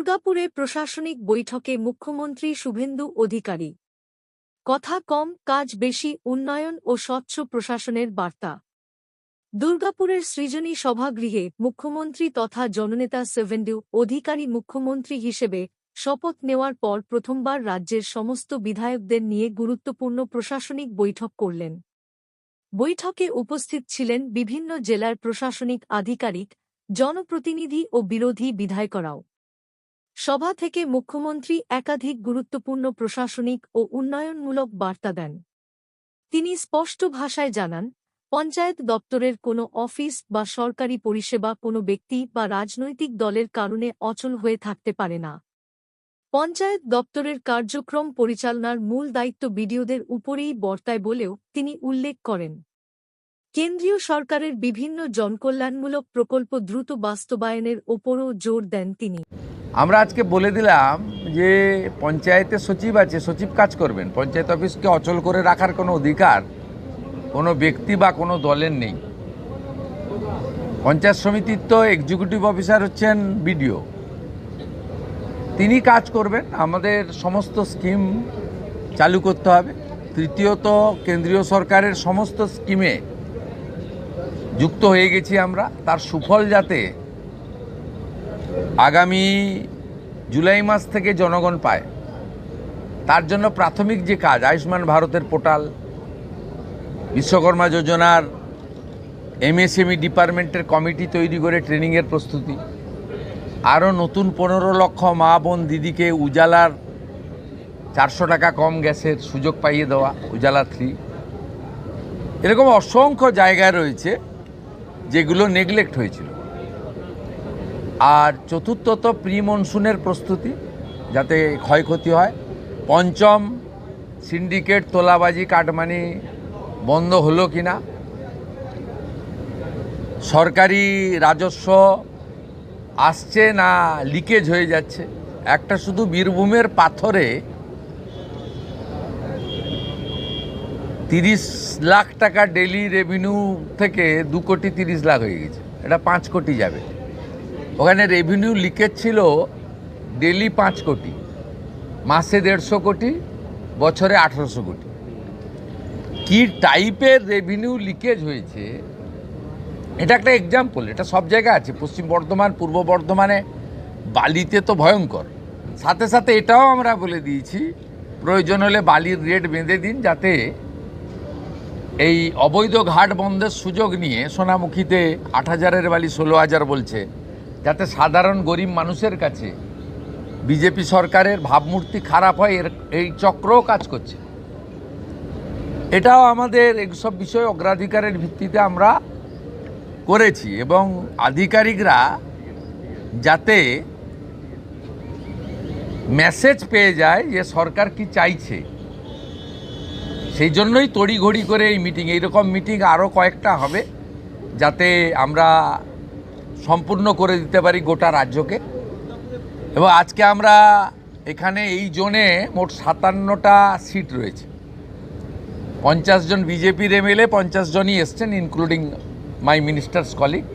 দুর্গাপুরে প্রশাসনিক বৈঠকে মুখ্যমন্ত্রী শুভেন্দু অধিকারী। কথা কম, কাজ বেশি, উন্নয়ন ও স্বচ্ছ প্রশাসনের বার্তা। দুর্গাপুরের সৃজনী সভাগৃহে মুখ্যমন্ত্রী তথা জননেতা শুভেন্দু অধিকারী মুখ্যমন্ত্রী হিসেবে শপথ নেওয়ার পর প্রথমবার রাজ্যের সমস্ত বিধায়কদের নিয়ে গুরুত্বপূর্ণ প্রশাসনিক বৈঠক করলেন। বৈঠকে উপস্থিত ছিলেন বিভিন্ন জেলার প্রশাসনিক আধিকারিক, জনপ্রতিনিধি ও বিরোধী বিধায়করাও। সভা থেকে মুখ্যমন্ত্রী একাধিক গুরুত্বপূর্ণ প্রশাসনিক ও উন্নয়নমূলক বার্তা দেন। তিনি স্পষ্ট ভাষায় জানান, পঞ্চায়েত দপ্তরের কোনো অফিস বা সরকারি পরিষেবা কোনো ব্যক্তি বা রাজনৈতিক দলের কারণে অচল হয়ে থাকতে পারে না। পঞ্চায়েত দপ্তরের কার্যক্রম পরিচালনার মূল দায়িত্ব বিডিওদের উপরেই বর্তায় বলেও তিনি উল্লেখ করেন। কেন্দ্রীয় সরকারের বিভিন্ন জনকল্যাণমূলক প্রকল্প দ্রুত বাস্তবায়নের ওপরও জোর দেন তিনি। আমরা আজকে বলে দিলাম যে পঞ্চায়েতে সচিব আছে, সচিব কাজ করবেন। পঞ্চায়েত অফিসকে অচল করে রাখার কোনো অধিকার কোনো ব্যক্তি বা কোনো দলের নেই। পঞ্চায়েত সমিতির তো এক্সিকিউটিভ অফিসার হচ্ছেন বিডিও, তিনি কাজ করবেন। আমাদের সমস্ত স্কিম চালু করতে হবে। তৃতীয়ত, কেন্দ্রীয় সরকারের সমস্ত স্কিমে যুক্ত হয়ে গেছি আমরা। তার সুফল যাতে আগামী জুলাই মাস থেকে জনগণ পায়, তার জন্য প্রাথমিক যে কাজ, আয়ুষ্মান ভারতের পোর্টাল, বিশ্বকর্মা যোজনার এমএসএমই ডিপার্টমেন্টের কমিটি তৈরি করে ট্রেনিংয়ের প্রস্তুতি, আরও নতুন 15 লক্ষ মা বোন দিদিকে উজালার 400 টাকা কম গ্যাসের সুযোগ পাইয়ে দেওয়া, উজালা 3। এরকম অসংখ্য জায়গায় রয়েছে যেগুলো নেগলেক্ট হয়েছিল। আর চতুর্থত, প্রি মনসুনের প্রস্তুতি যাতে ক্ষয়ক্ষতি হয়। পঞ্চম, সিন্ডিকেট, তোলাবাজি, কাটমানি বন্ধ হলো কিনা, সরকারি রাজস্ব আসছে না লিকেজ হয়ে যাচ্ছে। একটা শুধু বীরভূমের পাথরে 30 লাখ টাকা ডেলি রেভিনিউ থেকে 2 কোটি 30 লাখ হয়ে গেছে, এটা 5 কোটি যাবে। ওখানে রেভিনিউ লিকেজ ছিল ডেলি 5 কোটি, মাসে 150 কোটি, বছরে 1800 কোটি। কি টাইপের রেভিনিউ লিকেজ হয়েছে এটা একটা এক্সাম্পল। এটা সব জায়গায় আছে, পশ্চিম বর্ধমান, পূর্ব বর্ধমানে বালিতে তো ভয়ঙ্কর। সাথে সাথে এটাও আমরা বলে দিয়েছি, প্রয়োজন হলে বালির রেট বেঁধে দিন, যাতে এই অবৈধ ঘাট বন্ধের সুযোগ নিয়ে সোনামুখীতে 8,000-এর বালি 16,000 বলছে, যাতে সাধারণ গরিব মানুষের কাছে বিজেপি সরকারের ভাবমূর্তি খারাপ হয়, এই চক্রও কাজ করছে। এটাও আমাদের এইসব বিষয় অগ্রাধিকারের ভিত্তিতে আমরা করেছি, এবং আধিকারিকরা যাতে মেসেজ পেয়ে যায় যে সরকার কি চাইছে, সেই জন্যই তড়িঘড়ি করে এই মিটিং। এইরকম মিটিং আরও কয়েকটা হবে, যাতে আমরা সম্পূর্ণ করে দিতে পারি গোটা রাজ্যকে। এবং আজকে আমরা এখানে এই জোনে মোট 57টা সিট রয়েছে। 50 জন বিজেপির এমএলএ, 50 জনই এসছেন, ইনক্লুডিং মাই মিনিস্টার্স কলিগ।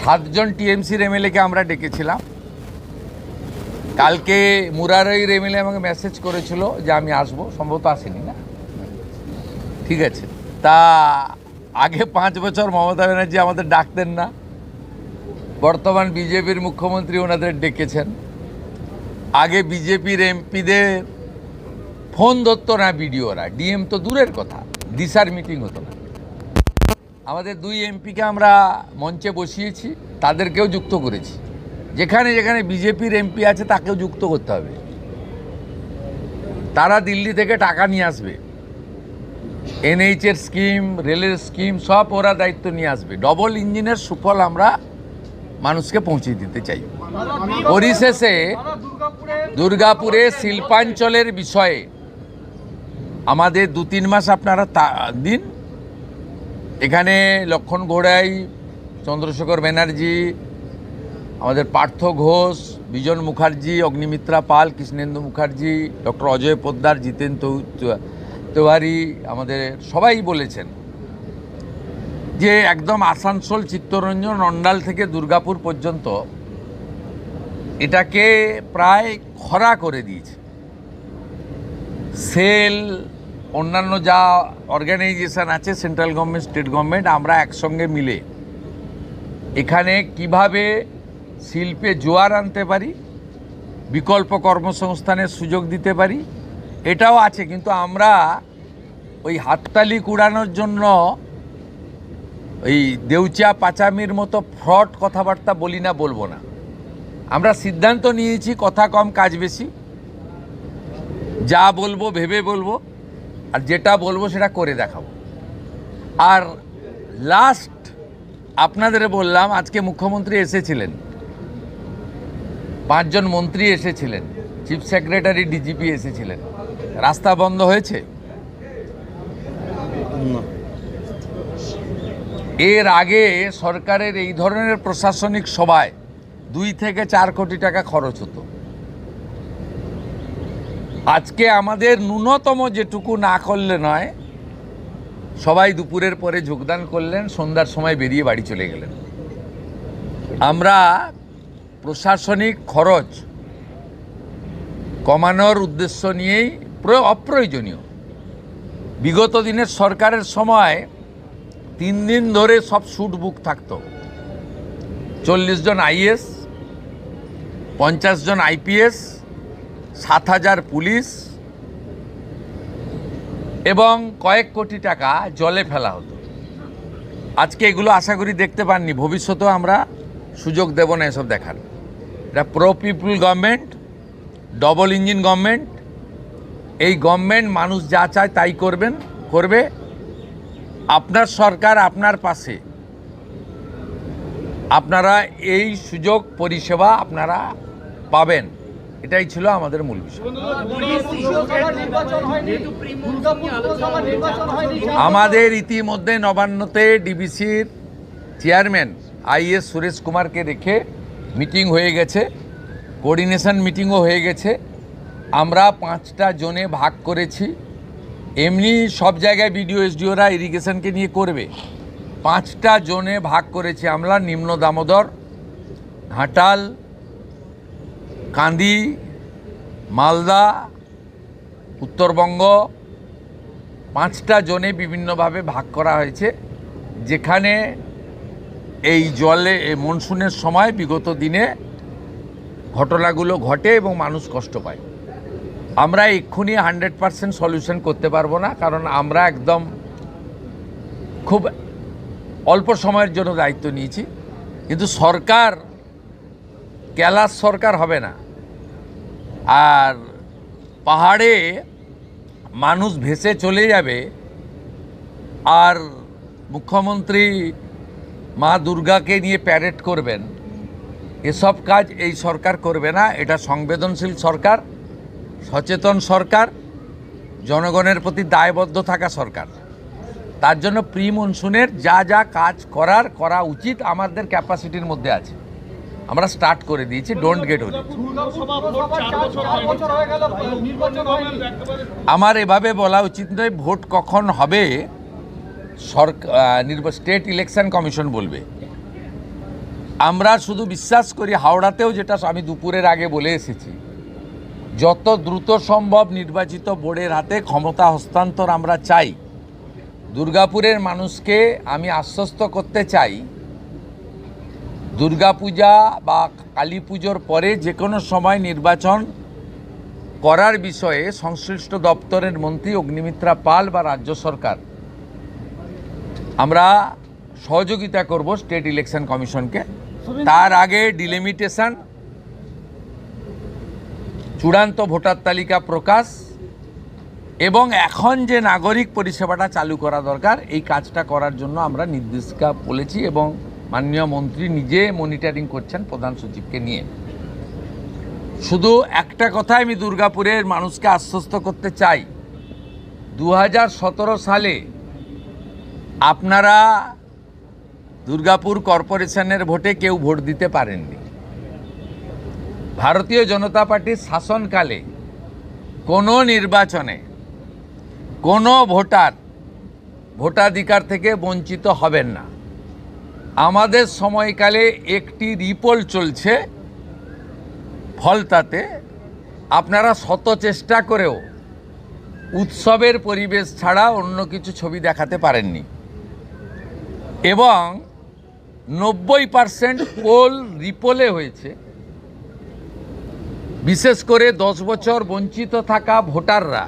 7 জন টিএমসির এমএলএকে আমরা ডেকেছিলাম। কালকে মুরারইর এমএলএ আমাকে মেসেজ করেছিল যে আমি আসবো, সম্ভবত আসেনি না, ঠিক আছে। তা আগে 5 বছর মমতা ব্যানার্জি আমাদের ডাকতেন না, বর্তমান বিজেপির মুখ্যমন্ত্রী ওনাদের ডেকেছেন। আগে বিজেপির এমপিদের ফোন ধরত না বিডিওরা, ডিএম তো দূরের কথা, দিশার মিটিং হতো না। আমাদের 2 এমপিকে আমরা মঞ্চে বসিয়েছি, তাদেরকেও যুক্ত করেছি। যেখানে যেখানে বিজেপির এমপি আছে তাকেও যুক্ত করতে হবে। তারা দিল্লি থেকে টাকা নিয়ে আসবে, এনএইচের স্কিম, রেলের স্কিম সব ওরা দায়িত্ব নিয়ে আসবে। ডবল ইঞ্জিনের সুফল আমরা মানুষকে পৌঁছে দিতে চাই। পরিশেষে দুর্গাপুরে শিল্পাঞ্চলের বিষয়ে আমাদের 2-3 মাস আপনারা দিন। এখানে লক্ষণ ঘোড়াই, চন্দ্রশেখর ব্যানার্জি, আমাদের পার্থ ঘোষ, বিজন মুখার্জি, অগ্নিমিত্রা পাল, কৃষ্ণেন্দু মুখার্জি, ডক্টর অজয় পোদ্দার, জিতেন তেওয়ারি, আমাদের সবাই বলেছেন যে একদম আসানসোল, চিত্তরঞ্জন, অন্ডাল থেকে দুর্গাপুর পর্যন্ত এটাকে প্রায় খরা করে দিয়েছে। সেল, অন্যান্য যা অর্গানাইজেশন আছে, সেন্ট্রাল গভর্নমেন্ট, স্টেট গভর্নমেন্ট, আমরা একসঙ্গে মিলে এখানে কিভাবে শিল্পে জোয়ার আনতে পারি, বিকল্প কর্মসংস্থানের সুযোগ দিতে পারি, এটাও আছে। কিন্তু আমরা ওই হাততালি কুড়ানোর জন্য ওই দেউচা পাচামির মতো ফ্রড কথাবার্তা বলি না, বলবো না। আমরা সিদ্ধান্ত নিয়েছি কথা কম কাজ বেশি, যা বলবো ভেবে বলবো, আর যেটা বলবো সেটা করে দেখাবো। আর লাস্ট আপনাদের বললাম, আজকে মুখ্যমন্ত্রী এসেছিলেন, 5 জন মন্ত্রী এসেছিলেন, চিফ সেক্রেটারি, ডিজিপি এসেছিলেন। রাস্তা বন্ধ হয়েছে? এর আগে সরকারের এই ধরনের প্রশাসনিক সভায় 2 থেকে 4 কোটি টাকা খরচ হতো। আজকে আমাদের ন্যূনতম যেটুকু না করলে নয়, সবাই দুপুরের পরে যোগদান করলেন, সন্ধ্যার সময় বেরিয়ে বাড়ি চলে গেলেন। আমরা প্রশাসনিক খরচ কমানোর উদ্দেশ্য নিয়েই অপ্রয়োজনীয়, বিগত দিনের সরকারের সময় 3 দিন ধরে সব শুট বুক থাকতো। 40 জন আইএস, 50 জন আইপিএস, 7,000 পুলিশ এবং কয়েক কোটি টাকা জলে ফেলা হতো। আজকে এগুলো আশা করি দেখতে পাননি, ভবিষ্যতেও আমরা সুযোগ দেব না এসব দেখার। এটা প্রো পিপুল গভর্নমেন্ট, ডবল ইঞ্জিন গভর্নমেন্ট। এই গভর্নমেন্ট মানুষ যা চায় তাই করবে। আপনার সরকার আপনার পাশে, আপনারা এই সুযোগ পরিষেবা আপনারা পাবেন, এটাই ছিল আমাদের মূল বিষয়। আমাদের ইতিমধ্যে নবান্নতে ডিবিসির চেয়ারম্যান আইএস সুরেশ কুমারকে রেখে মিটিং হয়ে গেছে, কোঅর্ডিনেশন মিটিংও হয়ে গেছে। আমরা 5টা জোনে ভাগ করেছি। এমনি সব জায়গায় বিডিও এসডিওরা ইরিগেশনকে নিয়ে করবে, 5টা জোনে ভাগ করেছি আমরা। নিম্ন দামোদর, ঘাটাল, কান্দি, মালদা, উত্তরবঙ্গ, 5টা জোনে বিভিন্নভাবে ভাগ করা হয়েছে, যেখানে এই জলে মনসুনের সময় বিগত দিনে ঘটনাগুলো ঘটে এবং মানুষ কষ্ট পায়। আমরা এক্ষুনি 100% সলিউশন করতে পারবো না, কারণ আমরা একদম খুব অল্প সময়ের জন্য দায়িত্ব নিয়েছি। কিন্তু সরকার ক্যালাস সরকার হবে না। আর পাহাড়ে মানুষ ভেসে চলে যাবে, আর মুখ্যমন্ত্রী মা দুর্গাকে নিয়ে প্যারেড করবেন, এসব কাজ এই সরকার করবে না। এটা সংবেদনশীল সরকার, সচেতন সরকার, জনগণের প্রতি দায়বদ্ধ থাকা সরকার। তার জন্য প্রি মনসুনের যা যা কাজ করা উচিত আমাদের ক্যাপাসিটির মধ্যে আছে, আমরা স্টার্ট করে দিয়েছি। ডোন্ট গেট ওরি। আমার এভাবে বলা উচিত নয়। ভোট কখন হবে স্টেট ইলেকশন কমিশন বলবে। আমরা শুধু বিশ্বাস করি, হাওড়াতেও যেটা আমি দুপুরের আগে বলে এসেছি, যত দ্রুত সম্ভব নির্বাচিত বোর্ডের হাতে ক্ষমতা হস্তান্তর আমরা চাই। দুর্গাপুরের মানুষকে আমি আশ্বস্ত করতে চাই, দুর্গাপূজা বা কালী পুজোর পরে যে কোনো সময় নির্বাচন করার বিষয়ে সংশ্লিষ্ট দপ্তরের মন্ত্রী অগ্নিমিত্রা পাল বা রাজ্য সরকার, আমরা সহযোগিতা করব স্টেট ইলেকশন কমিশনকে। তার আগে ডিলিমিটেশন, চূড়ান্ত ভোটার তালিকা প্রকাশ এবং এখন যে নাগরিক পরিষেবাটা চালু করা দরকার, এই কাজটা করার জন্য আমরা নির্দেশিকা বলেছি এবং মাননীয় মন্ত্রী নিজে মনিটরিং করছেন প্রধান সচিবকে নিয়ে। শুধু একটা কথা আমি দুর্গাপুরের মানুষকে আশ্বস্ত করতে চাই, 2017 সালে আপনারা দুর্গাপুর কর্পোরেশনের ভোটে কেউ ভোট দিতে পারেননি। ভারতীয় জনতা পার্টির শাসনকালে কোনো নির্বাচনে কোনো ভোটাধিকার থেকে বঞ্চিত হবেন না। আমাদের সময়কালে একটি রিপোল চলছে, ফলতাতে আপনারা শত চেষ্টা করেও উৎসবের পরিবেশ ছাড়া অন্য কিছু ছবি দেখাতে পারেননি এবং 90% পোল রিপোলে হয়েছে। বিশেষ করে 10 বছর বঞ্চিত থাকা ভোটাররা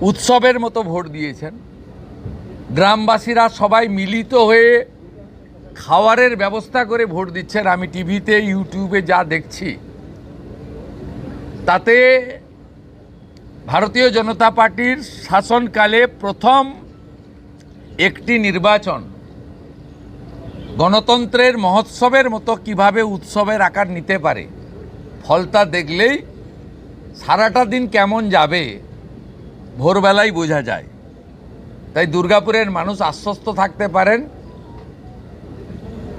উৎসবের মতো ভোট দিয়েছেন। গ্রামবাসীরা সবাই মিলিত হয়ে খাওয়ারের ব্যবস্থা করে ভোট দিচ্ছেন। আমি টিভিতে ইউটিউবে যা দেখছি তাতে ভারতীয় জনতা পার্টির শাসনকালে প্রথম একটি নির্বাচন গণতন্ত্রের মহোৎসবের মতো কিভাবে উৎসবের আকার নিতে পারে, ফলতা দেখলেই সারাটা দিন কেমন যাবে ভোরবেলায় বোঝা যায়। তাই দুর্গাপুরের মানুষ আশ্বস্ত থাকতে পারেন,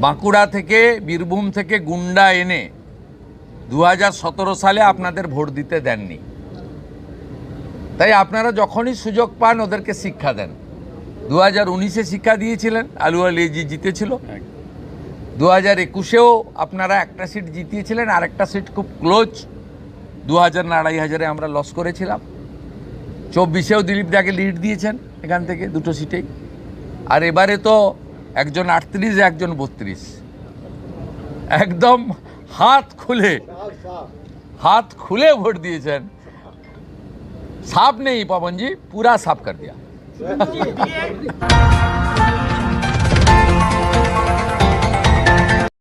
বাঁকুড়া থেকে বীরভূম থেকে গুন্ডা এনে 2017 সালে আপনাদের ভোট দিতে দেননি। তাই আপনারা যখনই সুযোগ পান ওদেরকে শিক্ষা দেন। 2019-এ শিক্ষা দিয়েছিলেন, আলুয়া লেজি জিতেছিল। 2021-এও আপনারা একটা সিট জিতিয়েছিলেন, আর একটা সিট খুব ক্লোজ 2000 না 2500-এ আমরা লস করেছিলাম। 24-এও দিলীপ দাকে লিড দিয়েছেন এখান থেকে দুটো সিটেই। আর এবারে তো একজন 38 একজন 32, একদম হাত খুলে ভোট দিয়েছেন। साफ नहीं पवन जी, पूरा साफ कर दिया।